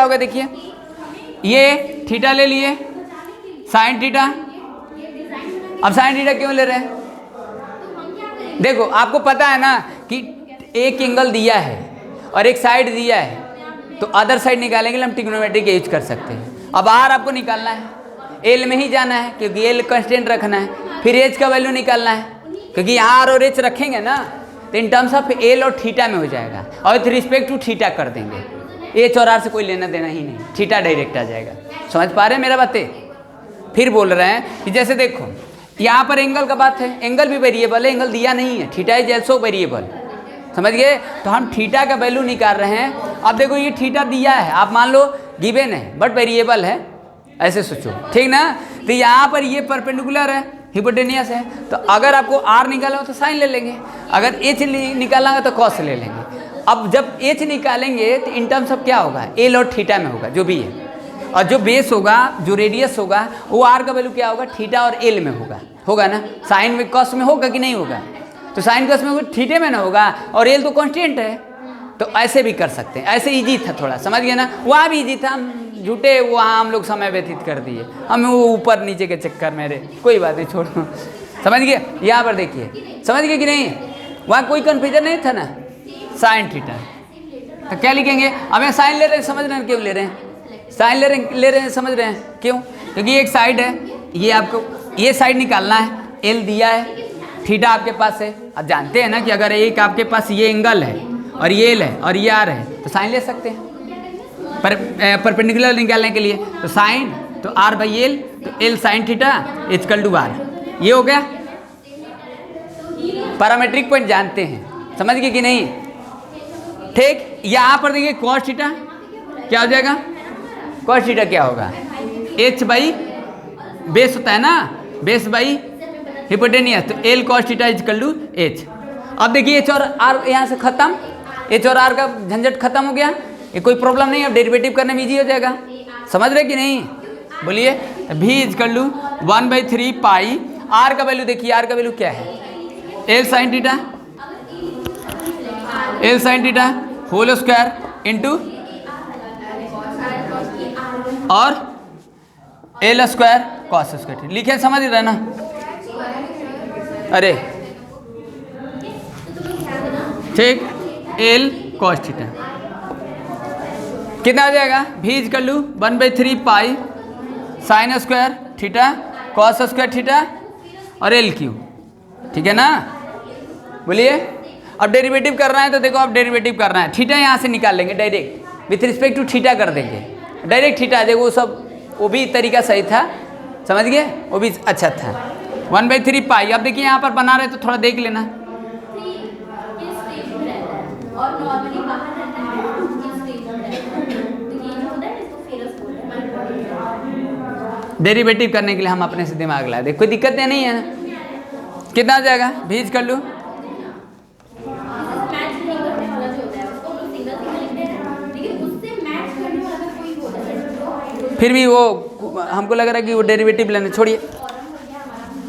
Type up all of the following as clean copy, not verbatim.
होगा देखिए, ये थीटा ले लिए साइन थीटा। अब साइन थीटा क्यों ले रहे हैं? देखो आपको पता है ना कि एक एंगल दिया है और एक साइड दिया है, तो अदर साइड निकालेंगे हम ट्रिग्नोमेट्री का यूज कर सकते हैं। अब आर आपको निकालना है, एल में ही जाना है क्योंकि एल कांस्टेंट रखना है, फिर एच का वैल्यू निकालना है क्योंकि यहाँ आर और एच रखेंगे ना तो इन टर्म्स ऑफ एल और थीटा में हो जाएगा और विथ रिस्पेक्ट टू थीटा कर देंगे। एच और आर से कोई लेना देना ही नहीं, थीटा डायरेक्ट आ जाएगा। समझ पा रहे हैं मेरा बातें? फिर बोल रहे हैं कि जैसे देखो यहाँ पर एंगल का बात है, एंगल भी वेरिएबल है, एंगल दिया नहीं है, थीटा इज ऑल्सो वेरिएबल। समझ गए? तो हम थीटा का वैल्यू निकाल रहे हैं। अब देखो ये थीटा दिया है, आप मान लो गिवन है बट वेरिएबल है, ऐसे सोचो, ठीक ना। तो यहाँ पर ये परपेंडिकुलर है, हिपोटेनियस है, तो अगर आपको आर निकालना हो तो साइन ले लेंगे, अगर एच निकालना है तो कॉस ले लेंगे। अब जब एच निकालेंगे तो इन टर्म्स ऑफ क्या होगा, एल और थीटा में होगा जो भी है, और जो बेस होगा, जो रेडियस होगा, वो आर का वैल्यू क्या होगा, थीटा और एल में होगा ना। साइन में कॉस में होगा कि नहीं होगा? तो साइन कॉस में थीटे में ना होगा और एल तो कांस्टेंट है, तो ऐसे भी कर सकते हैं। ऐसे इजी था थोड़ा, समझ गए ना। वहाँ भी इजी था, हम झूठे वहाँ हम लोग समय व्यतीत कर दिए, हम वो ऊपर नीचे के चक्कर में रहे। कोई बात नहीं, छोड़ो। समझ गए? यहाँ पर देखिए, समझ गए कि नहीं? वहाँ कोई कन्फ्यूजन नहीं था ना। साइन थीटा तो क्या लिखेंगे? अब मैं साइन ले रहे हैं, समझ रहे हैं क्यों ले रहे हैं? साइन ले रहे हैं, समझ रहे हैं क्यों? क्योंकि एक साइड है, ये आपको ये साइड निकालना है, एल दिया है, थीटा आपके पास है। अब जानते हैं ना कि अगर एक आपके पास ये एंगल है और ये एल है और ये आर है तो साइन ले सकते हैं परपेंडिकुलर निकालने के लिए। तो साइन तो आर बाई एल, तो L sine theta equal to R. ये हो गया। पैरामेट्रिक पॉइंट जानते हैं, समझ गए कि नहीं? ठीक। यहाँ पर देखिए कॉस थीटा क्या हो जाएगा, कॉस थीटा क्या होगा, एच बाई बेस होता है ना, बेस बाई हिपोटेनियस, तो L cos theta equal to H. अब देखिए एच और आर यहाँ से खत्म, एच और आर का झंझट खत्म हो गया, ये कोई प्रॉब्लम नहीं, अब डेरिवेटिव करने में ईजी हो जाएगा। समझ रहे कि नहीं? बोलिए। भी इक्वल टू 1/3 पाई, आर का वैल्यू देखिए, आर का वैल्यू क्या है, L sine theta, L sine theta whole square into और एल स्क्वायर कॉस स्क्वायर। लिखे समझ रहे ना? अरे ठीक, एल कॉस थीटा कितना आ जाएगा, भी equal to 1/3 pi sine square theta cos square theta और एल क्यू। ठीक है ना? बोलिए। अब डेरिवेटिव करना है तो देखो, अब डेरिवेटिव करना है, थीटा यहाँ से निकाल लेंगे direct, with respect to theta कर देंगे, डायरेक्ट थीटा। देखो वो सब, वो भी तरीका सही था, समझ गए? वो भी अच्छा था। 1/3 पाई। अब देखिए यहाँ पर बना रहे तो थोड़ा देख लेना, डेरिवेटिव करने के लिए हम अपने से दिमाग लाए, देखो कोई दिक्कत नहीं है ना। कितना आ जाएगा, भीज कर लूँ, फिर भी वो हमको लग रहा है कि वो डेरिवेटिव लेने, छोड़िए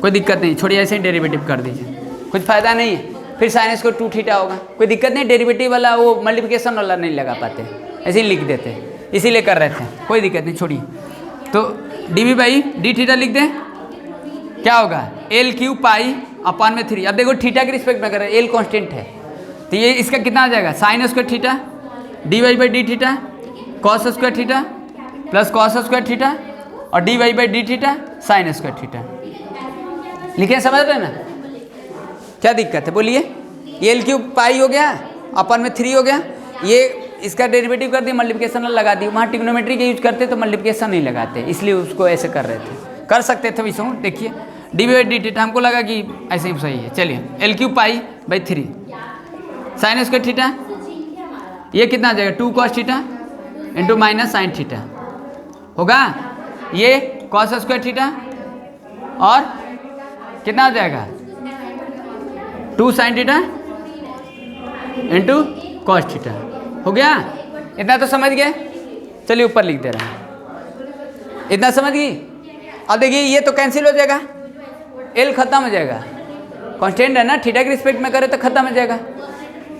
कोई दिक्कत नहीं, छोड़िए ऐसे ही डेरिवेटिव कर दीजिए, कुछ फ़ायदा नहीं है। फिर साइन स्क्वायर 2 थीटा होगा, कोई दिक्कत नहीं। डेरिवेटिव वाला वो मल्टीप्लिकेशन वाला नहीं लगा पाते, ऐसे ही लिख देते, इसीलिए कर रहे थे, कोई दिक्कत नहीं, छोड़िए। तो डी बाई डी थीटा लिख दें, क्या होगा, एल क्यू पाई अपान में 3। अब देखो थीटा के रिस्पेक्ट में कर रहे हैं, एल कॉन्स्टेंट है, तो ये इसका कितना आ जाएगा, sine square theta D Y by D theta cos square theta plus cos square theta और D Y by D theta sine square theta. लिखे, समझ रहे ना? क्या दिक्कत है बोलिए? एल क्यू पाई हो गया, अपन में 3 हो गया, ये इसका डेरिवेटिव कर दिया, मल्टीप्लिकेशन लगा दी। वहाँ ट्रिग्नोमेट्री के यूज करते तो मल्टीप्लिकेशन नहीं लगाते, इसलिए उसको ऐसे कर रहे थे, कर सकते थे विषय। देखिए डी बाई डी थीटा हमको लगा कि ऐसे ही सही है। चलिए L Q pi by 3 sign square theta, ये कितना आ जाएगा, 2 cos theta into minus sine theta होगा, ये कॉस स्क्वायर थीटा और कितना आ जाएगा, 2 sine theta into cos theta. हो गया? इतना तो समझ गए? चलिए ऊपर लिख दे रहे हैं, इतना समझ गई। अब देखिए ये तो कैंसिल हो जाएगा, एल खत्म हो जाएगा, कांस्टेंट है ना, थीटा के रिस्पेक्ट में करे तो खत्म हो जाएगा।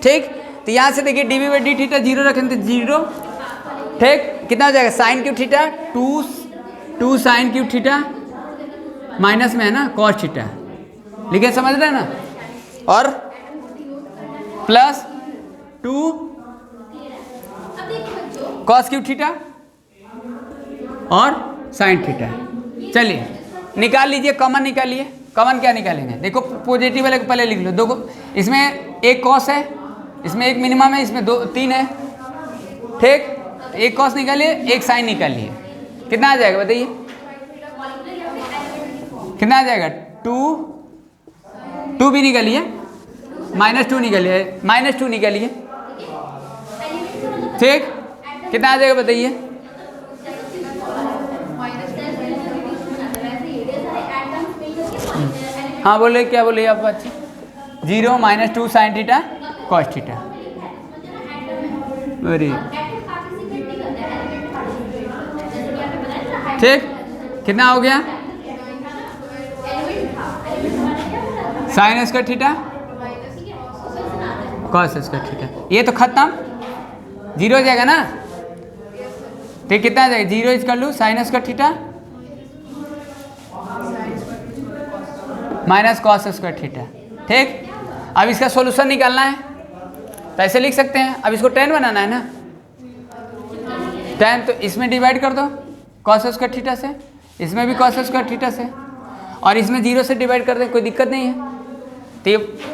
ठीक, तो यहाँ से देखिए डी बाई डी थीटा 0 रखें तो 0, ठीक, कितना हो जाएगा sine cube theta, two sine cube theta, minus में है ना कॉस थीटा, लिखे समझ रहे हैं ना, और प्लस 2 कॉस क्यूब थीटा और साइन थीटा। चलिए निकाल लीजिए, कॉमन निकालिए। कॉमन क्या निकालेंगे, देखो पॉजिटिव वाले को पहले लिख लो, देखो इसमें एक कॉस है, इसमें एक मिनिमम है, इसमें 3 है, ठीक, एक कॉस निकालिए, एक साइन निकालिए, कितना आ जाएगा बताइए, कितना आ जाएगा, 2 भी निकालिए, -2 निकालिए, -2 निकालिए, ठीक, कितना आ जाएगा बताइए, हाँ बोले, क्या बोले आप बच्चे, 0 -2 sine theta cos theta, very ठीक, कितना हो गया, sign square theta cos square theta, ये तो खत्म, 0 हो जाएगा ना, ठीक, कितना आ जाएगा, 0 इज कर लूँ sign square theta minus cos square theta, ठीक। अब इसका सॉल्यूशन निकालना है तो ऐसे लिख सकते हैं, अब इसको tan बनाना है ना, tan तो इसमें डिवाइड कर दो कॉस स्क्वायर थीटा से, इसमें भी कॉस स्क्वायर थीटा से, और इसमें 0 से डिवाइड कर दे, कोई दिक्कत नहीं है, तो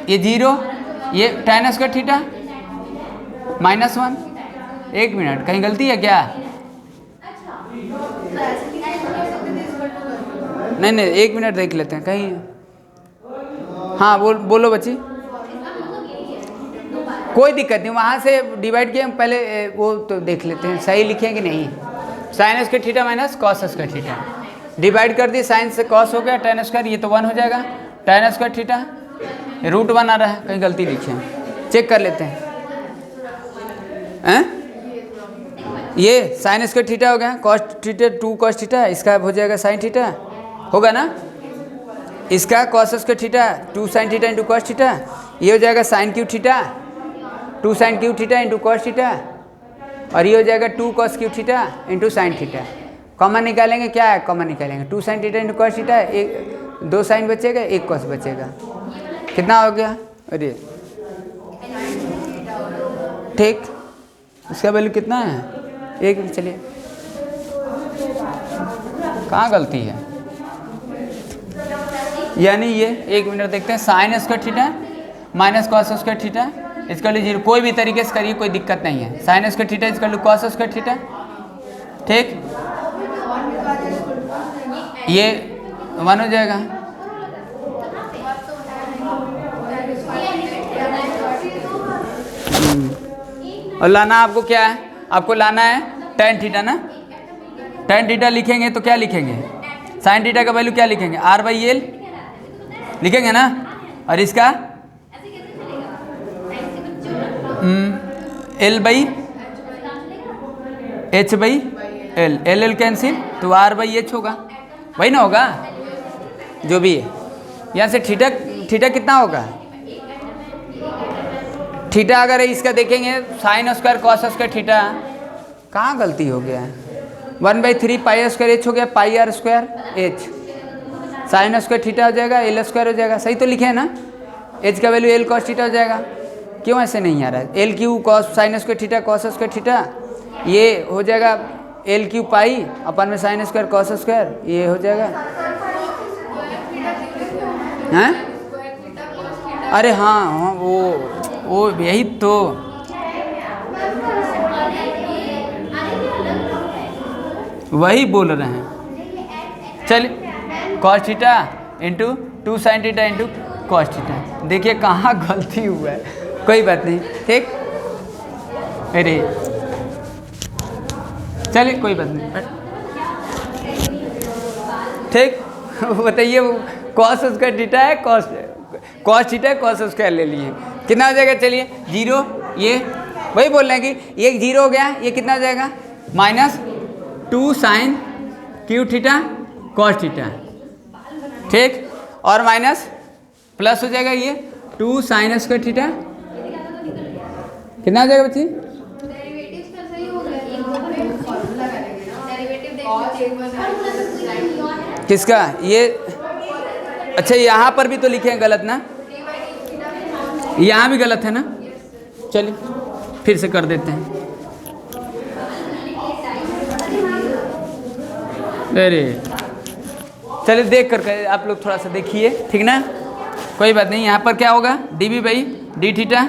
ये 0, ये tan स्क्वायर थीटा -1, 1 मिनट कहीं गलती है क्या, नहीं 1 मिनट देख लेते हैं कहीं, हाँ बोलो बच्ची, कोई दिक्कत नहीं, वहाँ से डिवाइड किए हम पहले, वो तो देख लेते हैं सही लिखे कि नहीं, sign square theta minus cos square theta, divide कर दिए, साइन से कॉस हो गया, tan स्क्वायर ये तो 1 हो जाएगा, tan स्क्वायर थीटा √1 आ रहा है, कहीं गलती लिखे हैं, चेक कर लेते हैं, ये साइन स्क्वायर थीटा हो गया, कॉस थीटा 2 कॉस थीटा, इसका हो जाएगा साइन थीटा, होगा ना, इसका cos square theta 2 sine theta into cos theta, ये हो जाएगा sine cube theta 2 sine cube theta into cos theta, और ये हो जाएगा 2 cos cube theta into sine theta. Common निकालेंगे, क्या है कॉमन निकालेंगे, 2 sine theta into cos theta, 2 sine बचेगा, 1 कॉस बचेगा, कितना हो गया, अरे ठीक, इसका वैल्यू कितना है, 1, चलिए कहाँ गलती है, यानी ये 1 मिनट देखते हैं, sign square theta minus cos square theta, इसका लिए 0, कोई भी तरीके से करिए, कोई दिक्कत नहीं है, साइन स्क्वायर थीटा इसका लिए कॉस स्क्वायर थीटा, ठीक, ये 1 हो जाएगा, और लाना आपको क्या है, आपको लाना है tan थीटा ना, tan थीटा लिखेंगे तो क्या लिखेंगे, साइन थीटा का वैल्यू क्या लिखेंगे, R/L लिखेंगे ना, और इसका L/H/L, L कैंसिल तो R/H होगा, वही ना होगा, जो भी है, यहाँ से थीटा कितना होगा, थीटा अगर इसका देखेंगे sine square cos square theta, कहाँ गलती हो गया है, 1/3 पाई स्क्वायर h हो गया, पाई r square h, sign square theta हो जाएगा, L स्क्वायर हो जाएगा, सही तो लिखे हैं ना, h का वैल्यू L कॉस थीटा हो जाएगा, क्यों ऐसे नहीं आ रहा है, L Q cos sine square theta cos square theta, ये हो जाएगा L क्यू पाई अपन में साइन स्क्वायर कॉस स्क्वायर, ये हो जाएगा, हैं, अरे हाँ वो यही तो, वही बोल रहे हैं, चलिए cos theta into 2 sine theta into cos theta, देखिए कहाँ गलती हुआ है, कोई बात नहीं, ठीक, अरे चलिए कोई बात नहीं, ठीक, बताइए कॉस स्क्वायर थीटा है, कॉस थीटा है, कॉस स्क्वायर ले लिए, कितना हो जाएगा, चलिए 0, ये वही बोल रहे हैं कि ये 0 हो गया, ये कितना हो जाएगा, -2 sine cube theta cos theta, ठीक, और माइनस प्लस हो जाएगा ये 2 साइन स्क्वायर थीटा, कितना हो जाएगा बच्ची, किसका ये? अच्छा यहाँ पर भी तो लिखे हैं गलत ना, यहाँ भी गलत है ना। चलिए फिर से कर देते हैं। अरे चलिए देख कर आप लोग थोड़ा सा देखिए, ठीक ना, कोई बात नहीं। यहाँ पर क्या होगा, D B by D theta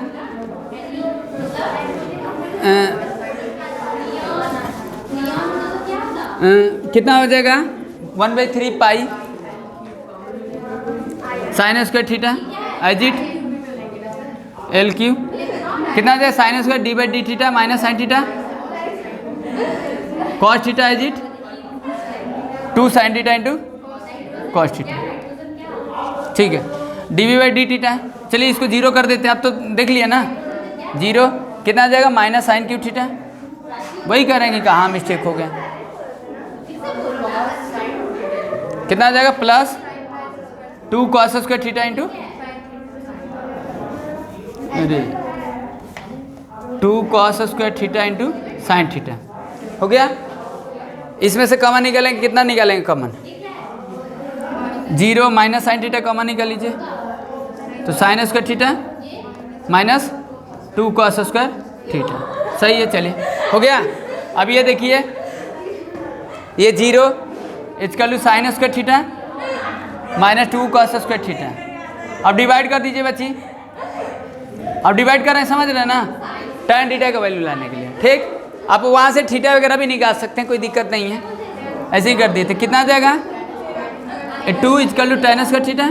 कितना हो जाएगा 1/3 pi sine square theta as it L Q, कितना हो जाएगा sine square D by D theta minus sine theta cos theta as it 2 sine theta into cos theta, ठीक है। D V by D theta, चलिए इसको zero कर देते हैं। आप तो देख लिया ना, जीरो कितना आ जाएगा माइनस साइन क्यू थीटा, वही करेंगे कहाँ मिस्टेक हो गया, कितना आ जाएगा plus 2 cos square theta into 2 cos square theta into sine theta, हो गया। इसमें से कॉमन निकालेंगे, कितना निकालेंगे common, 0 minus sine theta common निकाल लीजिए, तो sign square theta minus 2 cos square theta, सही है। चलिए हो गया। अब ये देखिए, ये 0 equal to sine square theta minus 2 cos square theta. अब डिवाइड कर दीजिए बच्ची, अब डिवाइड कर रहे हैं, समझ रहे हैं ना, tan थीटा का वैल्यू लाने के लिए, ठीक। आप वहाँ से थीटा वगैरह भी निकाल सकते हैं, कोई दिक्कत नहीं है, ऐसे ही कर दिए थे। कितना आ जाएगा 2 equal to tan square theta,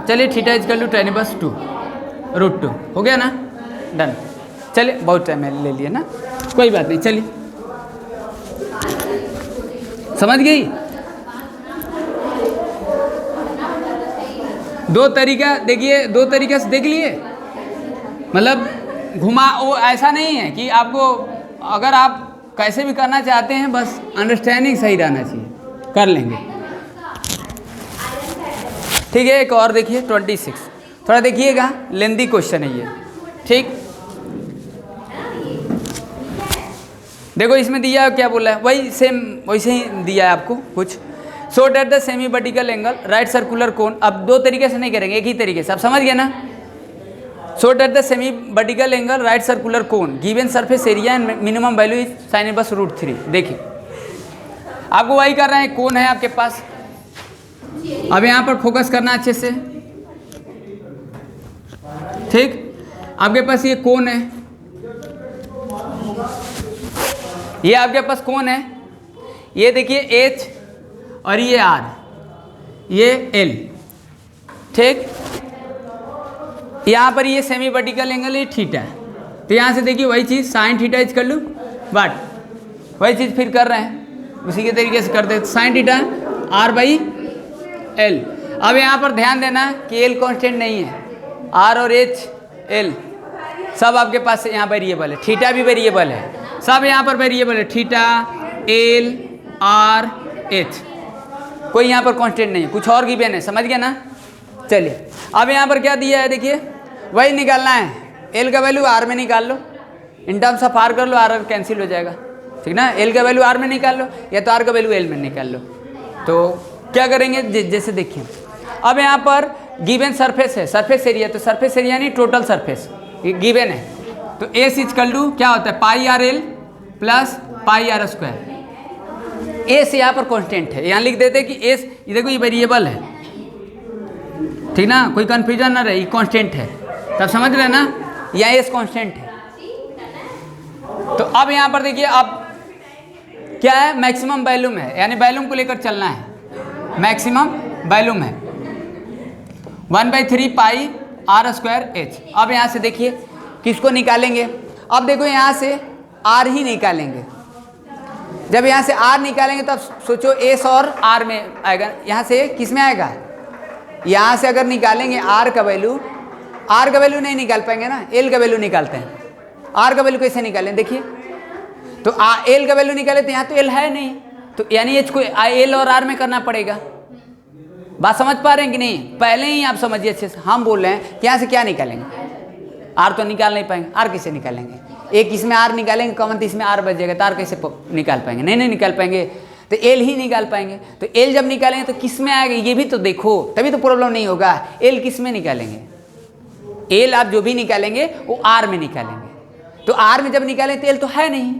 चलिए थीटा इक्वल टू tan बस 2 √2, हो गया ना, डन। चलिए बहुत टाइम ले लिया ना, कोई बात नहीं, चलिए समझ गई। दो तरीका देखिए, दो तरीके से देख लिए, मतलब घुमा, वो ऐसा नहीं है कि आपको, अगर आप कैसे भी करना चाहते हैं, बस अंडरस्टैंडिंग सही रहना चाहिए, कर लेंगे, ठीक है। एक और देखिए 26, थोड़ा देखिएगा, लेंदी क्वेश्चन है ये, ठीक। देखो इसमें दिया क्या बोला है, वही सेम वैसे ही दिया है आपको कुछ। So that the semi vertical angle right circular cone, अब दो तरीके से नहीं करेंगे, एक ही तरीके से, आप समझ गए ना। So that the semi vertical angle right circular cone given surface area and minimum value is sine inverse √3। देखिए आपको वही कर रहे हैं, कोन है आपके पास। अब यहाँ पर फोकस करना अच्छे से, ठीक। आपके पास ये कोन है, ये आपके पास कौन है, ये देखिए H और ये R, ये L, ठीक। यहाँ पर ये सेमी वर्टिकल एंगल है थीटा, तो यहाँ से देखिए वही चीज़ साइन थीटा इज कर लूँ, बट वही चीज़ फिर कर रहे हैं, उसी के तरीके से करते हैं, साइन थीटा R/L। अब यहाँ पर ध्यान देना कि L कांस्टेंट नहीं है, R और H L सब आपके पास यहाँ वेरिएबल है, थीटा भी वेरिएबल है, सब यहाँ पर वेरिएबल है, थीटा L R H, कोई यहाँ पर कांस्टेंट नहीं है, कुछ और गिवन है, समझ गया ना। चलिए अब यहाँ पर क्या दिया है, देखिए वही निकालना है, L का वैल्यू R में निकाल लो, इन टर्म्स ऑफ R कर लो, R कैंसिल हो जाएगा, ठीक ना। L का वैल्यू R में निकाल लो, या तो R का वैल्यू L में निकाल लो। तो क्या करेंगे, जैसे देखिए अब यहाँ पर गिवन सरफेस है, सरफेस एरिया, तो सरफेस एरिया नहीं टोटल सरफेस गिवन है, तो S इक्वल टू क्या होता है πRL प्लस πR²। S यहाँ पर कांस्टेंट है, यहाँ लिख देते हैं कि S, ये देखो ये वेरिएबल है, ठीक ना, कोई कन्फ्यूजन ना रहे, ये कांस्टेंट है, तब समझ रहे हैं ना, यहाँ S कांस्टेंट है। तो अब यहाँ पर देखिए, अब क्या है, मैक्सिमम वैल्यूम है, यानी वैल्यूम को लेकर चलना है, मैक्सिमम वैल्यूम है 1/3 πR²H। अब यहाँ से देखिए किसको निकालेंगे, अब देखो यहाँ से R ही निकालेंगे, जब यहाँ से R निकालेंगे तब सोचो S और R में आएगा, यहाँ से किस में आएगा, यहाँ से अगर निकालेंगे R का वैल्यू, R का वैल्यू नहीं निकाल पाएंगे ना, L का वैल्यू निकालते हैं। R का वैल्यू कैसे निकालें, देखिए तो L का वैल्यू निकाले तो यहाँ तो L है नहीं, तो यानी H को L और R में करना पड़ेगा। बात समझ पा रहे हैं कि नहीं, पहले ही आप समझिए अच्छे से, हम बोल रहे हैं कि यहाँ से क्या निकालेंगे, R तो निकाल नहीं पाएंगे, R कैसे निकालेंगे, एक इसमें R निकालेंगे कॉमन, तो इसमें R बच जाएगा, तो R कैसे निकाल पाएंगे, नहीं निकाल पाएंगे। तो एल ही निकाल पाएंगे। तो एल जब निकालेंगे तो किस में आएगा ये भी तो देखो, तभी तो प्रॉब्लम नहीं होगा। एल किस में निकालेंगे? एल आप जो भी निकालेंगे वो आर में निकालेंगे। तो आर में जब निकालें तो एल तो है नहीं,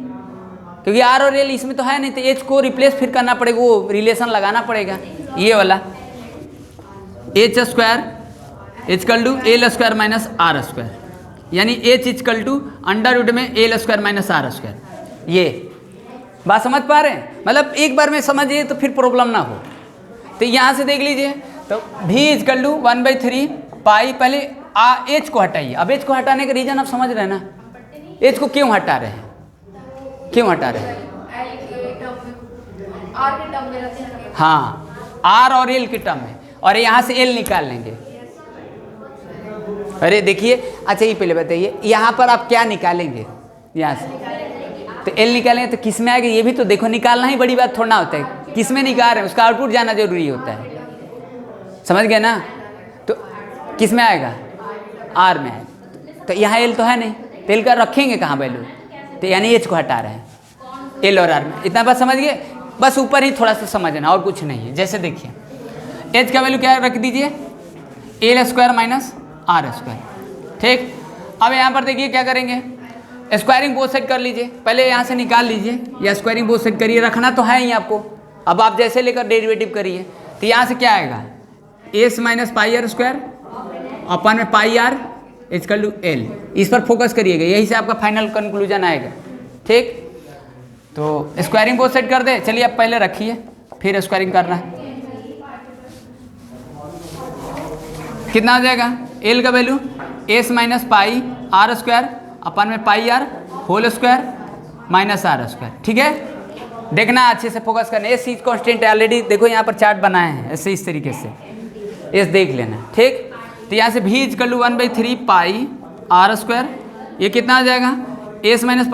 क्योंकि आर और एल इसमें तो है नहीं, तो एच को रिप्लेस फिर करना पड़ेगा, वो रिलेशन लगाना पड़ेगा ये वाला, H square equal to L square minus R square, यानी H equal to under root में L square minus R square. ये बात समझ पा रहे हैं? मतलब एक बार में समझिए तो फिर प्रॉब्लम ना हो। तो यहाँ से देख लीजिए, तो भी इजकल टू 1/3 पाई, पहले एच को हटाइए। अब एच को हटाने का रीजन आप समझ रहे हैं ना, एच को क्यों हटा रहे हैं, क्यों हटा रहे हैं? हाँ, आर और एल के टर्म में, और यहाँ से एल निकाल लेंगे। अरे देखिए, अच्छा ये पहले बताइए, यहाँ पर आप क्या निकालेंगे? यहाँ से तो एल निकालेंगे तो किस में आएगा ये भी तो देखो, निकालना ही बड़ी बात थोड़ा होता है, किस में निकाल रहे हैं उसका आउटपुट जाना जरूरी होता है, समझ गए ना? तो किस में आएगा? आर में आएगा। तो यहाँ एल तो है नहीं, तो एल का रखेंगे कहाँ वैल्यू? तो यानी एच को हटा रहे हैं एल और आर में। इतना बात समझ गए? बस ऊपर ही थोड़ा सा समझना और कुछ नहीं है। जैसे देखिए एच का वैल्यू क्या रख दीजिए, L square minus R square, ठीक। अब यहाँ पर देखिए क्या करेंगे, स्क्वायरिंग बोथ साइड कर लीजिए, पहले यहाँ से निकाल लीजिए, या स्क्वायरिंग बोथ साइड करिए, रखना तो है ही आपको। अब आप जैसे लेकर डेरिवेटिव करिए, तो यहाँ से क्या आएगा, S minus pi R square अपन में pi R equal to L. इस पर फोकस करिएगा, यही से आपका फाइनल कंक्लूजन आएगा, ठीक। तो स्क्वायरिंग बोथ साइड कर दे, चलिए आप पहले रखिए फिर स्क्वायरिंग करना है। कितना आ जाएगा, एल का value S minus pi R square अपन में pi R whole square minus R square, ठीक है। देखना अच्छे से फोकस करना, एस चीज कॉन्स्टेंट है ऑलरेडी, देखो यहाँ पर चार्ट बनाए हैं ऐसे इस तरीके से, एस देख लेना, ठीक। तो यहाँ से भी equal to 1/3 pi R square, ये कितना आ जाएगा, S minus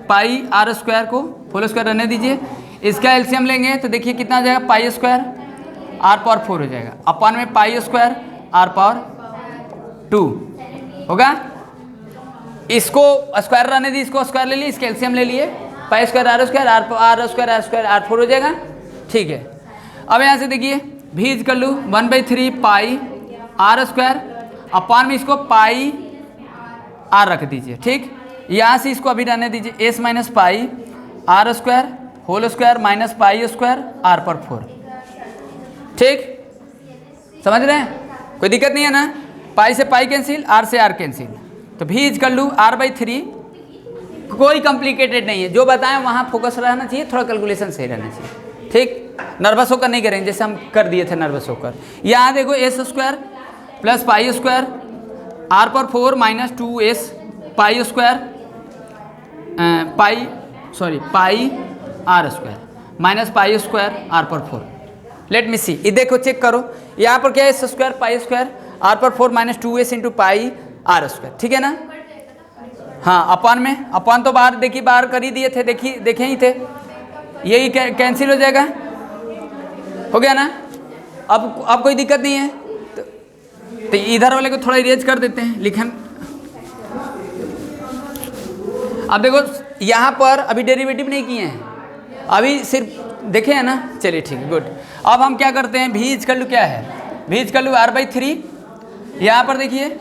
pi R square को होल स्क्वायर रहने दीजिए, इसका एलसीएम लेंगे तो देखिए कितना आ जाएगा, पाई स्क्वायर आर पावर 4 हो जाएगा, अपन में पाई स्क्वायर आर पावर 2 होगा। इसको स्क्वायर रहने दी, इसको स्क्वायर ले लिए, इसके एलसीएम ले लिए, pi square R square R square R 4 हो जाएगा, ठीक है। अब यहाँ से देखिए भी equal to 1/3 pi R square अपन में इसको पाई आर रख दीजिए, ठीक। यहाँ से इसको अभी रहने दीजिए, S minus pi R square whole square minus pi square R पर 4, ठीक। समझ रहे हैं? कोई दिक्कत नहीं है ना? पाई से पाई कैंसिल, आर से आर कैंसिल, तो भी इजकल टू r/3, कोई कॉम्प्लिकेटेड नहीं है, जो बताएं वहाँ फोकस रहना चाहिए, थोड़ा कैलकुलेशन सही रहना चाहिए, ठीक। नर्वस होकर नहीं करेंगे जैसे हम कर दिए थे नर्वस होकर। यहाँ देखो S square plus pi square R पर 4 minus 2s pi square pi R square minus pi square R पर 4। लेट मी सी, ये देखो चेक करो, यहाँ पर क्या है, S square pi square R पर 4 minus 2s into pi R square, ठीक है ना? हाँ, अपन में अपन तो बाहर देखिए, बाहर कर ही दिए थे, देखिए देखे ही थे, यही कैंसिल हो जाएगा, हो गया ना? अब कोई दिक्कत नहीं है, तो इधर वाले को थोड़ा इरेज कर देते हैं लिखन। अब देखो यहाँ पर अभी डेरिवेटिव नहीं किए हैं, अभी सिर्फ देखे हैं ना, चलिए ठीक है, गुड। अब हम क्या करते हैं, भी इजकल टू क्या है, भी इजकल टू r/3, यहाँ पर देखिए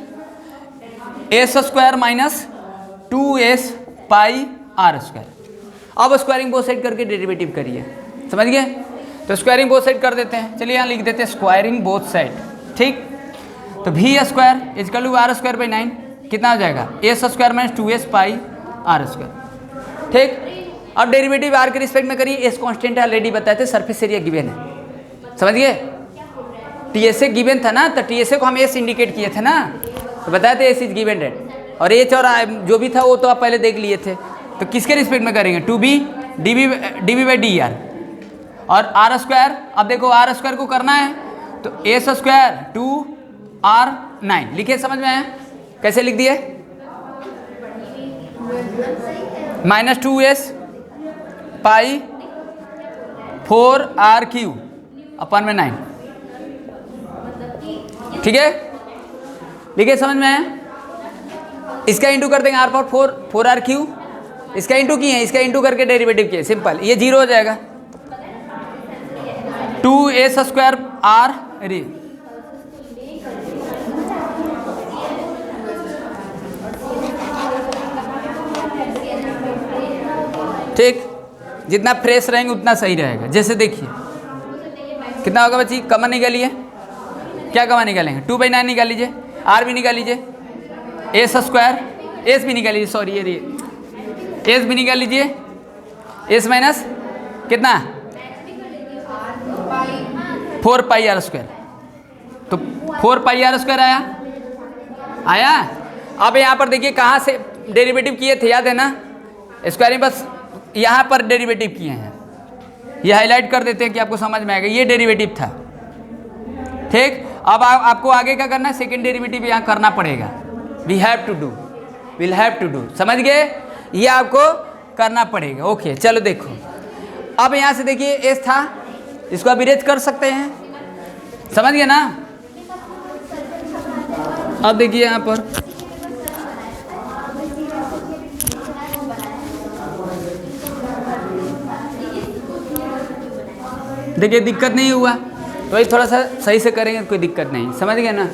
S square minus 2s pi R square. अब स्क्वायरिंग बोथ साइड करके डेरिवेटिव करिए, समझ गए? तो स्क्वायरिंग बोथ साइड कर देते हैं, चलिए यहाँ लिख देते हैं स्क्वायरिंग बोथ साइड, ठीक। तो भी square equal to R square by 9, कितना हो जाएगा, S square minus 2s pi R square, ठीक। अब डेरिवेटिव आर के रिस्पेक्ट में करिए, एस कांस्टेंट है ऑलरेडी बताए थे, सरफेस एरिया गिवन है, समझ गए? टीएसए गिवन था ना, तो टीएसए को हम एस इंडिकेट किए थे ना, तो बताए थे एस इज गिवन डेट, और एच और जो भी था वो तो आप पहले देख लिए थे। तो किसके रिस्पेक्ट में करेंगे, 2b dv by D R, और आर स्क्वायर, अब देखो आर स्क्वायर को करना है तो एस स्क्वायर 2r9 लिखे, समझ में आया? कैसे लिख दिए, माइनस 2s पाई 4r³ अपन में 9, ठीक है, लिखे, समझ में आया? इसका इंटू कर देंगे, आर पावर 4r³, इसका इंटू किए, इसका इंटू करके डेरिवेटिव किए, सिंपल, ये 0 हो जाएगा, 2a² r अरे ठीक, जितना फ्रेश रहेंगे उतना सही रहेगा। जैसे देखिए कितना होगा बच्ची, कमन निकालिए, क्या कमन निकालेंगे, 2/9 निकाल लीजिए, r भी निकाल लीजिए, a², s भी निकाल लीजिए, सॉरी ये s भी निकाल लीजिए, s माइनस कितना 4πr², तो 4πr² आया। अब यहाँ पर देखिए कहाँ से डेरिवेटिव किए थे, याद है ना, स्क्वायर में बस यहाँ पर डेरिवेटिव किए हैं, ये हाईलाइट कर देते हैं कि आपको समझ में आएगा, ये डेरिवेटिव था। ठीक, अब आपको आगे क्या करना है, सेकेंड डेरिवेटिव यहाँ करना पड़ेगा, वी हैव टू डू, समझ गए, ये आपको करना पड़ेगा। ओके चलो देखो, अब यहाँ से देखिए एस था, इसको आप इरेज कर सकते हैं, समझ गए ना। अब देखिए यहाँ पर देखिए दिक्कत नहीं हुआ, तो वही थोड़ा सा सही से करेंगे कोई दिक्कत नहीं, समझ गए ना।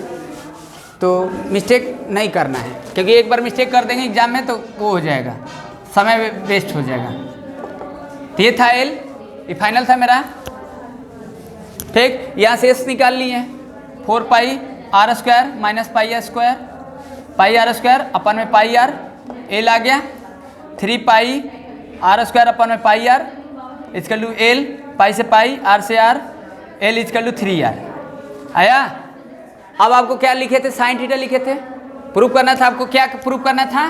तो मिस्टेक नहीं करना है, क्योंकि एक बार मिस्टेक कर देंगे एग्जाम में तो वो हो जाएगा, समय वेस्ट हो जाएगा। तो ये था एल, ये फाइनल था मेरा। ठीक, यहाँ से एस निकाल लिए, 4πr² माइनस πr² अपन में πr, एल आ गया 3πr² अपन में πr is equal to L, pi से पाई, आर से R, L equal to 3r आया। अब आपको क्या लिखे थे, साइन थीटा लिखे थे, प्रूफ करना था आपको, क्या प्रूफ करना था,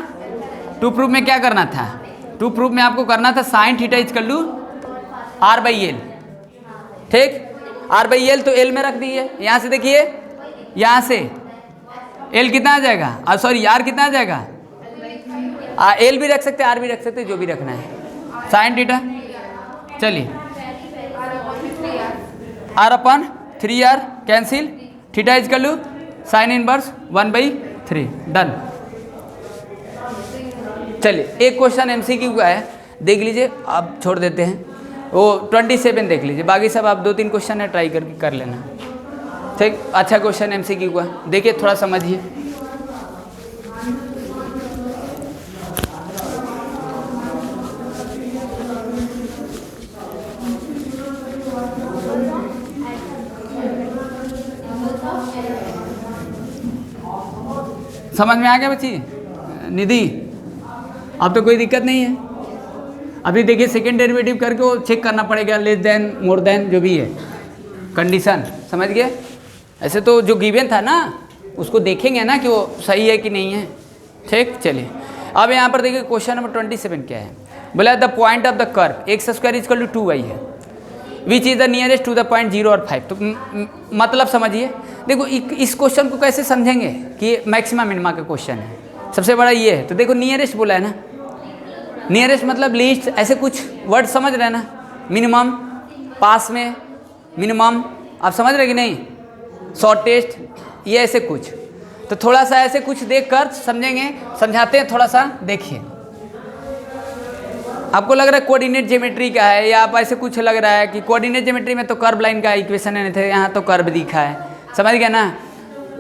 टू प्रूफ में क्या करना था, टू प्रूफ में आपको करना था sine theta equal to r/l। ठीक, r/l तो l में रख दिए, यहाँ से देखिए, यहाँ से l कितना आ जाएगा, सॉरी r कितना आ जाएगा, l भी रख सकते हैं, r भी रख सकते हैं, जो भी रखना है, साइन थीटा। चलिए r/3r cancel, theta equal to sine inverse 1/3, done. चलिए एक क्वेश्चन एमसीक्यू का है, देख लीजिए, आप छोड़ देते हैं, वो 27 देख लीजिए, बाकी सब आप 2-3 क्वेश्चन है ट्राई करके कर लेना। ठीक, अच्छा क्वेश्चन एमसीक्यू का, देखिए थोड़ा समझिए। समझ में आ गया बच्ची, निधि, अब तो कोई दिक्कत नहीं है। अभी देखिए सेकेंड डेरिवेटिव करके वो चेक करना पड़ेगा, लेस देन मोर देन जो भी है कंडीशन, समझ गए। ऐसे तो जो गिवन था ना उसको देखेंगे ना कि वो सही है कि नहीं है। ठीक, चलिए अब यहाँ पर देखिए क्वेश्चन नंबर 27 क्या है, बोला the point of the curve x² equal to 2y है, which is the nearest to the point 0 और 5। तो मतलब समझिए, देखो इस क्वेश्चन को कैसे समझेंगे कि मैक्सिमम मिनिमा का क्वेश्चन है, सबसे बड़ा ये है। तो देखो नियरेस्ट बोला है ना, नियरेस्ट मतलब लीस्ट, ऐसे कुछ वर्ड समझ रहे हैं ना, मिनिमम, पास में, मिनिमम, आप समझ रहे कि नहीं, शॉर्टेस्ट, ये ऐसे कुछ। तो थोड़ा सा ऐसे कुछ देख कर समझेंगे, समझाते हैं थोड़ा सा। देखिए आपको लग रहा है कोऑर्डिनेट ज्योमेट्री का है, या आप ऐसे कुछ लग रहा है कि कोऑर्डिनेट ज्योमेट्री में तो कर्व लाइन का इक्वेशन है, नहीं थे, यहाँ तो कर्व दिखा है, समझ गया ना।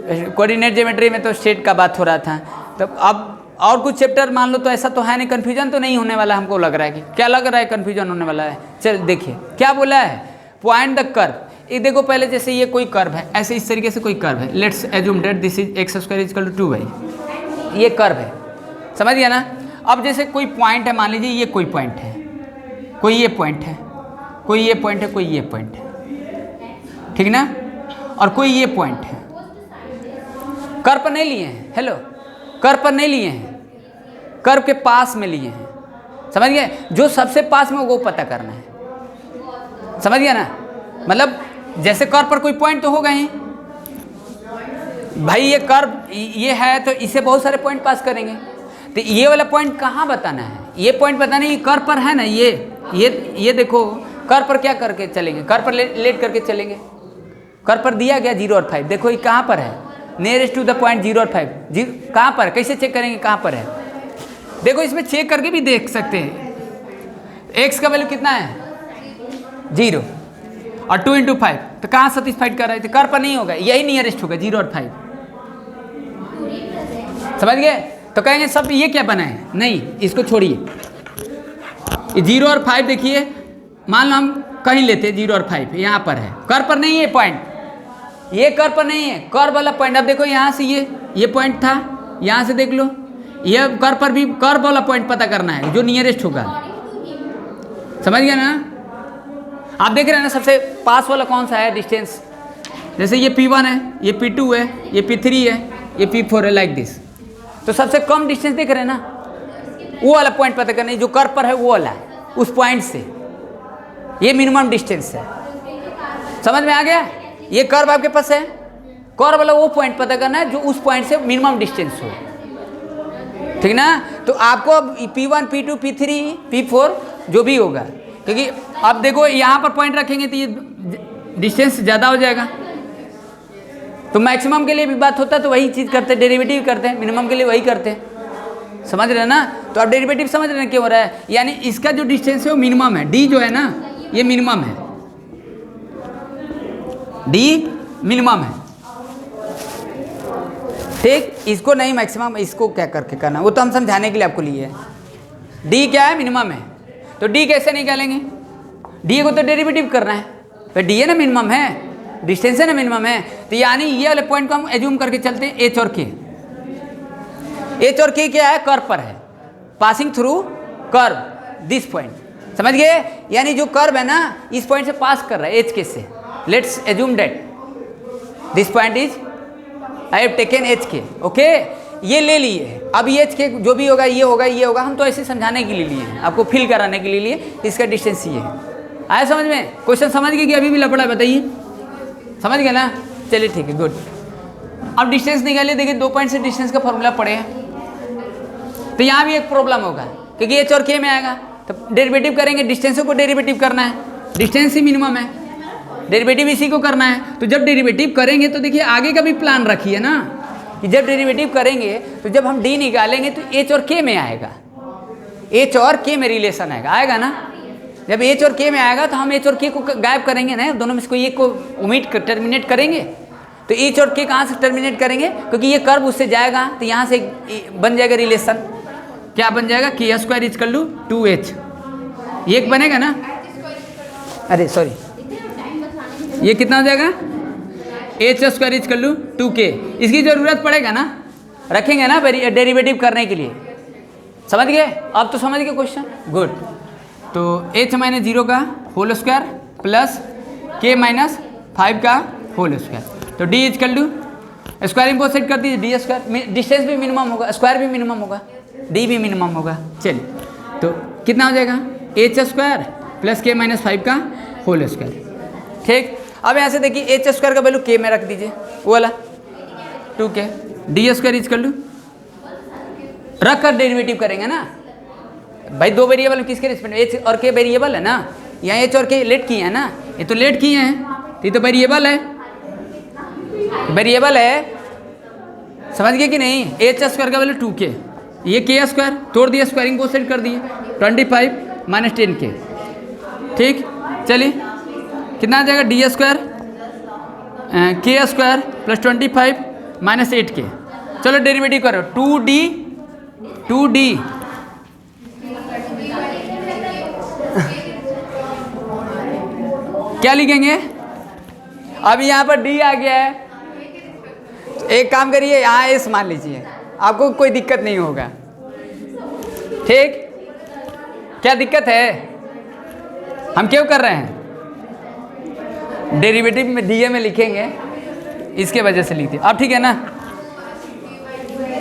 कोऑर्डिनेट ज्योमेट्री में तो स्ट्रेट का बात हो रहा था। तो अब और कुछ चैप्टर मान लो तो ऐसा तो है नहीं, कन्फ्यूजन तो नहीं होने वाला, हमको लग रहा है कि क्या लग रहा है कन्फ्यूजन होने वाला है। चल देखिए क्या बोला है, पॉइंट द कर्व। ये देखो पहले जैसे ये कोई कर्व है, ऐसे इस तरीके से कोई कर्व है, let's assume that this is x² equal to 2y, ये कर्व है, समझ गया ना। अब जैसे कोई पॉइंट है, मान लीजिए ये कोई पॉइंट है, कोई ये पॉइंट है, कोई ये पॉइंट है, कोई ये पॉइंट है, ठीक ना, और कोई ये पॉइंट है। कर्व पर नहीं लिए हैं, हेलो, कर्व पर नहीं लिए हैं, कर्व के पास में लिए हैं, समझ गए। जो सबसे पास में वो पता करना है, समझ गया ना। मतलब जैसे कर्व पर कोई पॉइंट तो होगा ही भाई, ये कर्व ये है तो इसे बहुत सारे पॉइंट पास करेंगे। तो ये वाला पॉइंट कहाँ बताना है, ये पॉइंट बताना है, ये कर्व पर है ना, ये देखो कर्व पर क्या करके चलेंगे, कर्व पर लेट करके चलेंगे। कर्व पर दिया गया 0 और 5, देखो ये कहाँ पर है, नियरेस्ट टू द पॉइंट 0 और 5, कहाँ पर, कैसे चेक करेंगे कहाँ पर है। देखो इसमें चेक करके भी देख सकते हैं, x का वैल्यू कितना है 0, और 2 × 5, तो कहाँ सेटिस्फाइड कर रहे थे? कर पर नहीं होगा, यही नियरेस्ट होगा 0 और 5। समझ गए? तो कहेंगे सब ये क्या बना है? नहीं, इसको छोड़िए। 0 और 5 देखिए, मान लो हम कहीं लेते 0 और 5, यहाँ पर है, कर पर नहीं है पॉइंट, ये कर पर नहीं है, कर वाला पॉइंट। अब देखो यहाँ से ये पॉइंट था, यहाँ से देख लो, ये कर पर भी कर वाला पॉइंट पता करना है जो नियरेस्ट होगा। समझ गए ना? आप देख रहे हैं ना सबसे पास वाला कौन सा है डिस्टेंस? जैसे ये P1 है, ये P2 है, ये P3 है, ये P4 है, लाइक दिस। तो सबसे कम डिस्टेंस देख रहे हैं ना, वो वाला पॉइंट पता करना है जो कर पर है, वो वाला है, उस पॉइंट से। ये मिनिमम डिस्टेंस है। समझ में आ गया? ये कर्व आपके पास है, कर्व वाला वो पॉइंट पता करना है जो उस पॉइंट से मिनिमम डिस्टेंस हो। ठीक ना? तो आपको P1, P2, P3, P4 जो भी होगा, क्योंकि अब देखो यहाँ पर पॉइंट रखेंगे तो ये डिस्टेंस ज़्यादा हो जाएगा। तो मैक्सिमम के लिए भी बात होता है तो वही चीज़ करते हैं, डेरिवेटिव करते हैं, मिनिमम के लिए वही करते हैं। समझ रहे हैं ना? तो आप डेरिवेटिव समझ रहे हैं क्यों हो रहा है? यानी इसका जो डिस्टेंस है वो मिनिमम है, डी जो है ना ये मिनिमम है, डी मिनिमम है। ठीक, इसको नहीं मैक्सिमम, इसको क्या करके करना, वो तो हम समझाने के लिए आपको लिए है। डी क्या है? मिनिमम है। तो डी कैसे निकालेंगे? डी को तो डेरिवेटिव करना है, फिर डी है ना मिनिमम है, डिस्टेंस है ना मिनिमम है। तो यानी ये वाले पॉइंट को हम एज्यूम करके चलते हैं एच और के। एच और के क्या है? कर्व पर है, passing through curve this point. समझ गए? यानी जो कर्व है ना इस पॉइंट से पास कर रहा है एच के से। Let's assume that this point is I have taken H के। ओके, ये ले लिए। अब ये एच के जो भी होगा ये होगा, ये होगा, हम तो ऐसे समझाने के लिए लिए हैं, आपको फील कराने के लिए इसका डिस्टेंस ये है। आया समझ में? क्वेश्चन समझ गए कि अभी भी लफड़ा है? बताइए, समझ गए ना? चलिए ठीक है, गुड। अब डिस्टेंस निकालिए। देखिए 2 पॉइंट से डिस्टेंस का फॉर्मूला पड़े हैं, तो यहाँ भी एक प्रॉब्लम होगा क्योंकि एच और के में आएगा, तो डेरिवेटिव करेंगे, डिस्टेंसों को डेरिवेटिव करना है, डिस्टेंस ही मिनिमम है, डेरिवेटिव इसी को करना है। तो जब डेरिवेटिव करेंगे तो देखिए आगे का भी प्लान रखिए ना कि जब डेरिवेटिव करेंगे तो जब हम डी निकालेंगे तो एच और के में आएगा, एच और के में रिलेशन आएगा ना। जब एच और के में आएगा तो हम एच और के को गायब करेंगे ना, दोनों में से कोई एक को ओमिट टर्मिनेट करेंगे। तो एच और के कहाँ से टर्मिनेट करेंगे? क्योंकि ये कर्व उससे जाएगा तो यहाँ से बन जाएगा रिलेशन। क्या बन जाएगा? के square is equal to 2h, ये एक बनेगा ना। अरे सॉरी, ये कितना हो जाएगा? H square is equal to 2k। इसकी जरूरत पड़ेगा ना, रखेंगे ना डेरिवेटिव करने के लिए। समझ गए? अब तो समझ गए क्वेश्चन, गुड। तो h - 0 का होल स्क्वायर प्लस k - 5 का होल स्क्वायर। तो d is equal to square impose set कर दीजिए, डी स्क्वायर, डिस्टेंस भी मिनिमम होगा, स्क्वायर भी मिनिमम होगा, डी भी मिनिमम होगा। चलिए तो कितना हो जाएगा? एच स्क्वायर प्लस k - 5 का होल स्क्वायर। ठीक, अब यहाँ से देखिए एच स्क्वायर का वैल्यू k में रख दीजिए, वो वाला 2k, D square is equal to, रख कर डेरिवेटिव करेंगे ना भाई। 2 वेरिएबल किसके रिस्पेक्ट में? एच और के वेरिएबल है ना, यहाँ एच और के लेट किए हैं ना, ये तो लेट किए हैं, तो ये तो वेरिएबल है, वेरिएबल है। समझ गए कि नहीं? एच स्क्वायर का वैल्यू 2k, ये के स्क्वायर तोड़ दिया, स्क्वायरिंग को सेट कर दिए, 25 - 10k। ठीक, चलिए कितना आ जाएगा? डी स्क्वायर के स्क्वायर प्लस 25 - 8k। चलो डेरिवेटिव करो, 2d क्या लिखेंगे? अब यहाँ पर d आ गया है, तो एक काम करिए यहाँ s मान लीजिए, आपको कोई दिक्कत नहीं होगा। ठीक, क्या दिक्कत है? हम क्यों कर रहे हैं? डेरिवेटिव में डी में लिखेंगे, इसके वजह से लिखते। अब ठीक है ना,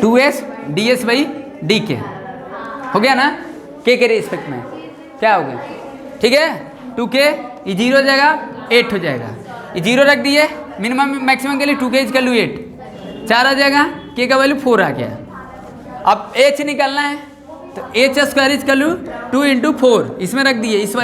2s ds/dk हो गया ना, के रिस्पेक्ट में क्या हो गया? ठीक है, 2k, ये 0 हो जाएगा, 8 हो जाएगा, ये 0 रख दिए, मिनिमम मैक्सिमम के लिए 2k इज इक्वल टू 8, 4 आ जाएगा, k का वैल्यू 4 आ गया। अब h निकालना है, तो h square is equal to 2 × 4, इसमें रख दिए, इस